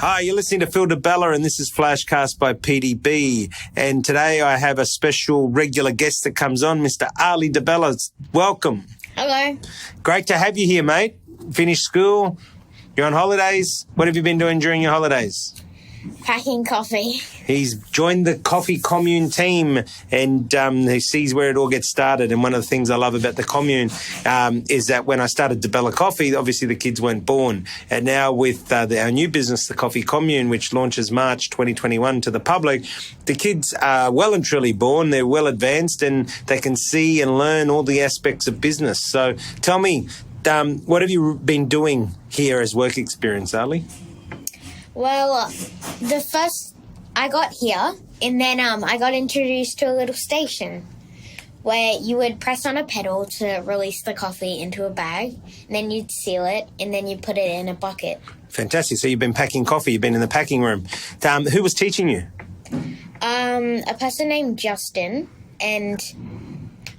Hi, you're listening to Phil and this is FlashCast by PDB. And today I have a special regular guest that comes on, Mr. Arlee DeBella. Welcome. Hello. Great to have you here, mate. Finished school. You're on holidays. What have you been doing during your holidays? Packing coffee. He's joined the coffee commune team and he sees where it all gets started. And one of the things I love about the commune is that when I started DeBella Coffee, obviously the kids weren't born. And now with our new business, the Coffee Commune, which launches March 2021 to the public, the kids are well and truly born. They're well advanced and they can see and learn all the aspects of business. So tell me, what have you been doing here as work experience, Arlee? Well, the first I got here, and then I got introduced to a little station where you would press on a pedal to release the coffee into a bag, and then you'd seal it, and then you'd put it in a bucket. Fantastic. So you've been packing coffee, you've been in the packing room. Who was teaching you? A person named Justin, and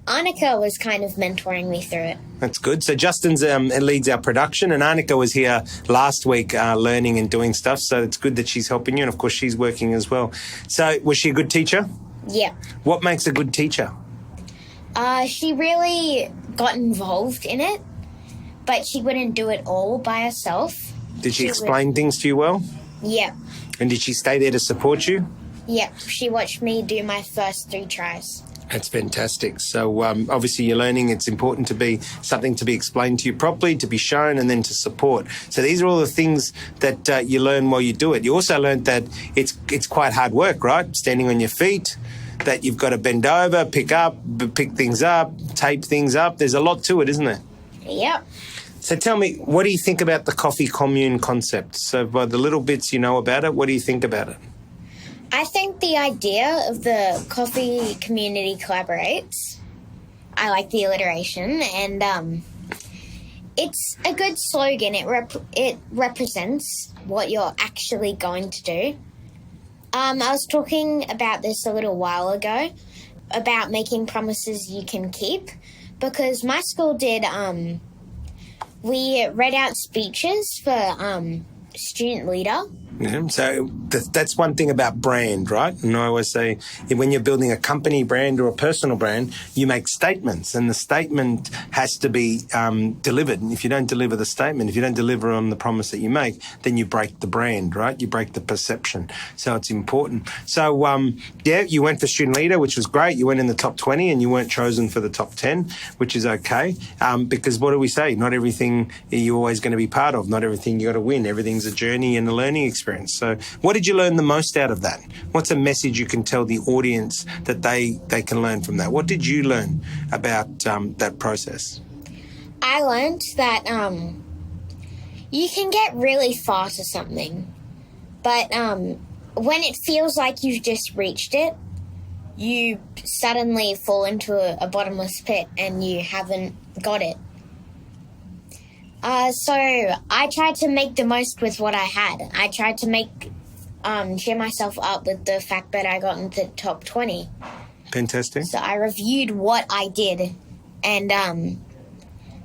Annika was kind of mentoring me through it. That's good. So Justin's leads our production, and Annika was here last week learning and doing stuff. So it's good that she's helping you, and of course she's working as well. So was she a good teacher? Yeah. What makes a good teacher? She really got involved in it, but she wouldn't do it all by herself. Did she explain things to you well? Yeah. And did she stay there to support you? Yeah. She watched me do my first 3 tries. That's fantastic. So obviously you're learning it's important to be something to be explained to you properly, to be shown, and then to support. So these are all the things that you learn while you do it. You also learned that it's quite hard work, right? Standing on your feet, that you've got to bend over, pick things up, tape things up. There's a lot to it, isn't there? Yep. So tell me, what do you think about the coffee commune concept? So by the little bits you know about it, what do you think about it? I think the idea of the coffee community collaborates. I like the alliteration, and it's a good slogan. It represents what you're actually going to do. I was talking about this a little while ago, about making promises you can keep, because my school did, we read out speeches for student leader. Yeah, so that's one thing about brand, right? And I always say when you're building a company brand or a personal brand, you make statements, and the statement has to be delivered. And if you don't deliver the statement, if you don't deliver on the promise that you make, then you break the brand, right? You break the perception. So it's important. So, yeah, you went for student leader, which was great. You went in the top 20 and you weren't chosen for the top 10, which is okay. Because what do we say? Not everything you're always going to be part of. Not everything you got to win. Everything's a journey and a learning experience. So what did you learn the most out of that? What's a message you can tell the audience that they can learn from that? What did you learn about that process? I learned that you can get really far to something, but when it feels like you've just reached it, you suddenly fall into a bottomless pit and you haven't got it. So I tried to make the most with what I had. I tried to cheer myself up with the fact that I got into the top 20. Fantastic. So I reviewed what I did and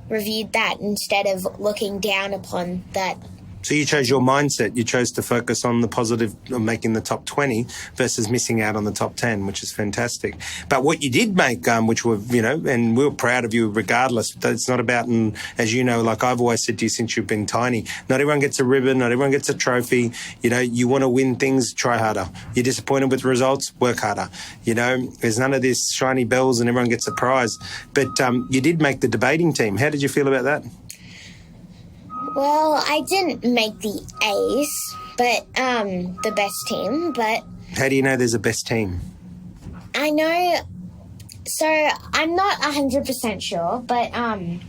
reviewed that instead of looking down upon that. So you chose your mindset. You chose to focus on the positive of making the top 20 versus missing out on the top 10, which is fantastic. But what you did make, which were, and we were proud of you regardless. It's not about, and as you know, like I've always said to you since you've been tiny, not everyone gets a ribbon, not everyone gets a trophy. You want to win things, try harder. You're disappointed with results, work harder. There's none of this shiny bells and everyone gets a prize. But you did make the debating team. How did you feel about that? Well, I didn't make the A's, but the best team, but... How do you know there's a best team? I know... So, I'm not 100% sure, but...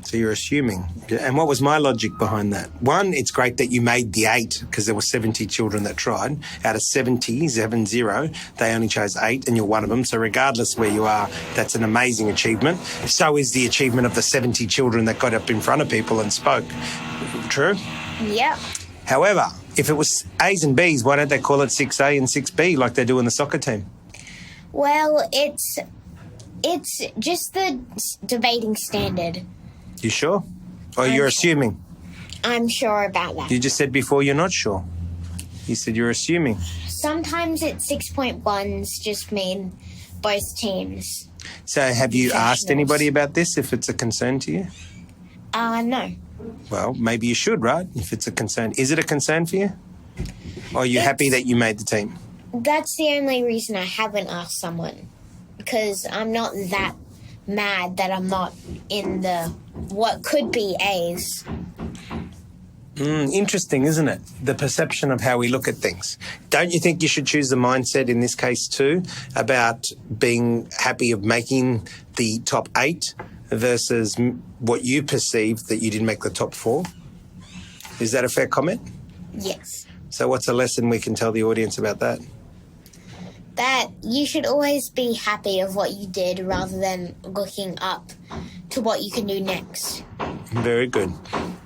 So you're assuming. And what was my logic behind that? One, it's great that you made the 8 because there were 70 children that tried. Out of 70, they only chose 8 and you're one of them. So regardless where you are, that's an amazing achievement. So is the achievement of the 70 children that got up in front of people and spoke. True? Yeah. However, if it was A's and B's, why don't they call it 6A and 6B like they do in the soccer team? Well, it's just the debating standard. You sure? Or you're assuming? I'm sure about that. You just said before you're not sure. You said you're assuming. Sometimes it's 6.1s just mean both teams. So have you asked anybody about this, if it's a concern to you? No. Well, maybe you should, right? If it's a concern. Is it a concern for you? Or are you happy that you made the team? That's the only reason I haven't asked someone. Because I'm not that mad that I'm not in the what could be A's. Interesting, isn't it? The perception of how we look at things. Don't you think you should choose the mindset in this case too about being happy of making the top 8 versus what you perceive that you didn't make the top 4? Is that a fair comment? Yes. So what's a lesson we can tell the audience about that? That you should always be happy of what you did rather than looking up to what you can do next. Very good.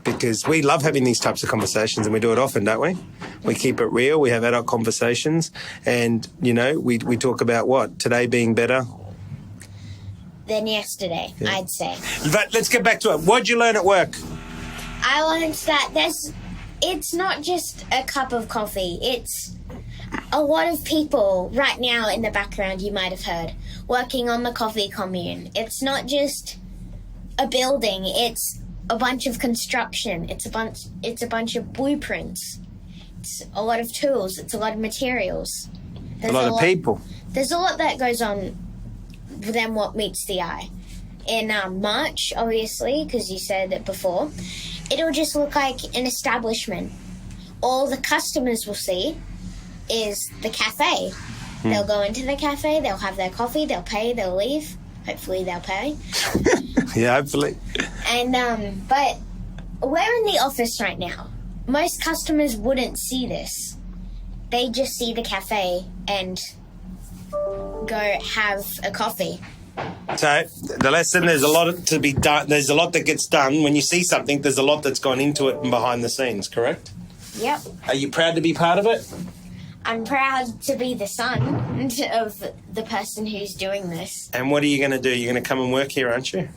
Because we love having these types of conversations, and we do it often, don't we? We keep it real. We have adult conversations, and, you know, we talk about what? Today being better than yesterday, I'd say. But let's get back to it. What'd you learn at work? I learned that it's not just a cup of coffee. It's a lot of people right now in the background, you might have heard, working on the coffee commune. It's not just a building. It's a bunch of construction. It's a bunch of blueprints. It's a lot of tools. It's a lot of materials. There's a lot of people. There's a lot that goes on than what meets the eye. In March, obviously, because you said it before, it'll just look like an establishment. All the customers will see is the cafe. They'll go into the cafe, they'll have their coffee, they'll pay, they'll leave. Hopefully they'll pay. Yeah, hopefully. And, but we're in the office right now. Most customers wouldn't see this. They just see the cafe and go have a coffee. So the lesson, there's a lot to be done. There's a lot that gets done. When you see something, there's a lot that's gone into it and behind the scenes, correct? Yep. Are you proud to be part of it? I'm proud to be the son of the person who's doing this. And what are you going to do? You're going to come and work here, aren't you?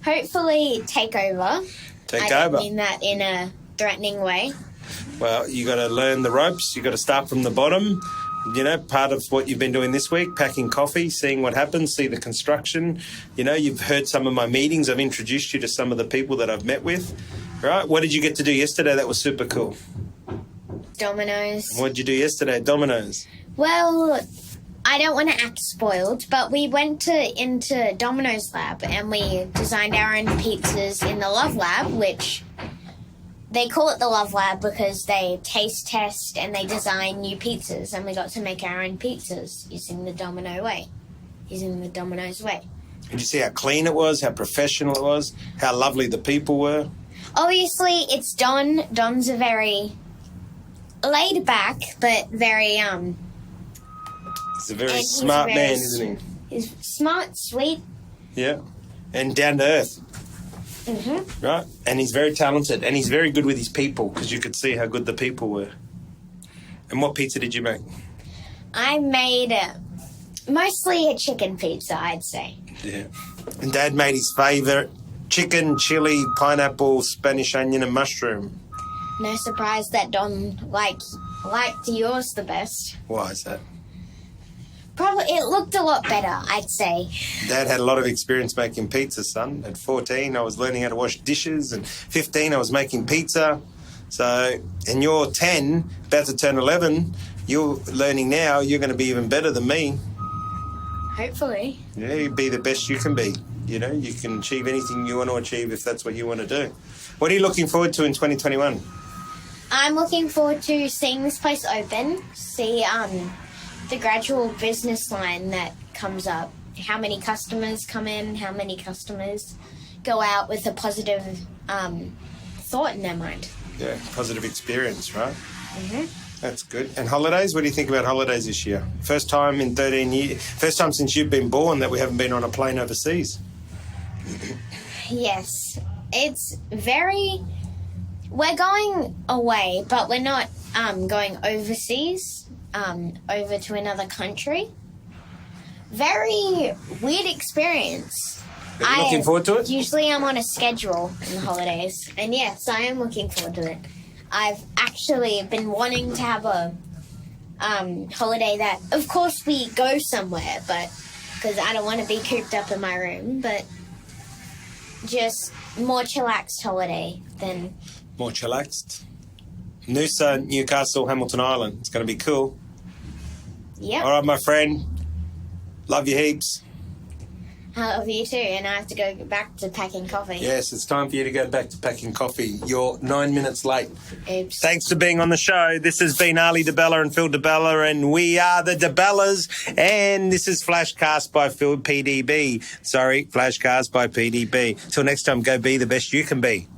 Hopefully take over. I don't mean that in a threatening way. Well, you got to learn the ropes. You got to start from the bottom. You know, part of what you've been doing this week, packing coffee, seeing what happens, see the construction. You know, you've heard some of my meetings. I've introduced you to some of the people that I've met with. Right? What did you get to do yesterday that was super cool? Dominoes. What did you do yesterday at Domino's? Well, I don't want to act spoiled, but we went into Domino's lab and we designed our own pizzas in the Love Lab, which they call it the Love Lab because they taste test and they design new pizzas, and we got to make our own pizzas using the Domino's way. Did you see how clean it was, how professional it was, how lovely the people were? Obviously, it's Don. Don's a very laid back, but very He's a very smart man, isn't he? He's smart, sweet. Yeah, and down to earth. Mm-hmm. Right, and he's very talented, and he's very good with his people, because you could see how good the people were. And what pizza did you make? I made mostly a chicken pizza, I'd say. Yeah, and Dad made his favourite chicken, chili, pineapple, Spanish onion, and mushroom. No surprise that Don liked yours the best. Why is that? Probably it looked a lot better, I'd say. Dad had a lot of experience making pizza, son. At 14, I was learning how to wash dishes, and 15, I was making pizza. So, and you're 10, about to turn 11. You're learning now. You're going to be even better than me. Hopefully. Yeah, you be the best you can be. You know, you can achieve anything you want to achieve if that's what you want to do. What are you looking forward to in 2021? I'm looking forward to seeing this place open, see the gradual business line that comes up, how many customers come in, how many customers go out with a positive thought in their mind. Yeah, positive experience, right? Mm-hmm. That's good. And holidays? What do you think about holidays this year? First time in 13 years, first time since you've been born that we haven't been on a plane overseas. Yes, it's we're going away, but we're not going overseas, over to another country. Very weird experience. Are you looking forward to it? Usually I'm on a schedule in the holidays, and yes, I am looking forward to it. I've actually been wanting to have a holiday that, of course, we go somewhere, but because I don't want to be cooped up in my room, but just more chillaxed holiday than... More chillaxed. Noosa, Newcastle, Hamilton Island. It's going to be cool. Yep. All right, my friend. Love you heaps. I love you too, and I have to go back to packing coffee. Yes, it's time for you to go back to packing coffee. You're 9 minutes late. Oops. Thanks for being on the show. This has been Arlee DeBella and Phil DeBella, and we are the DeBellas. And this is FlashCast by Phil PDB. Sorry, FlashCast by PDB. Till next time, go be the best you can be.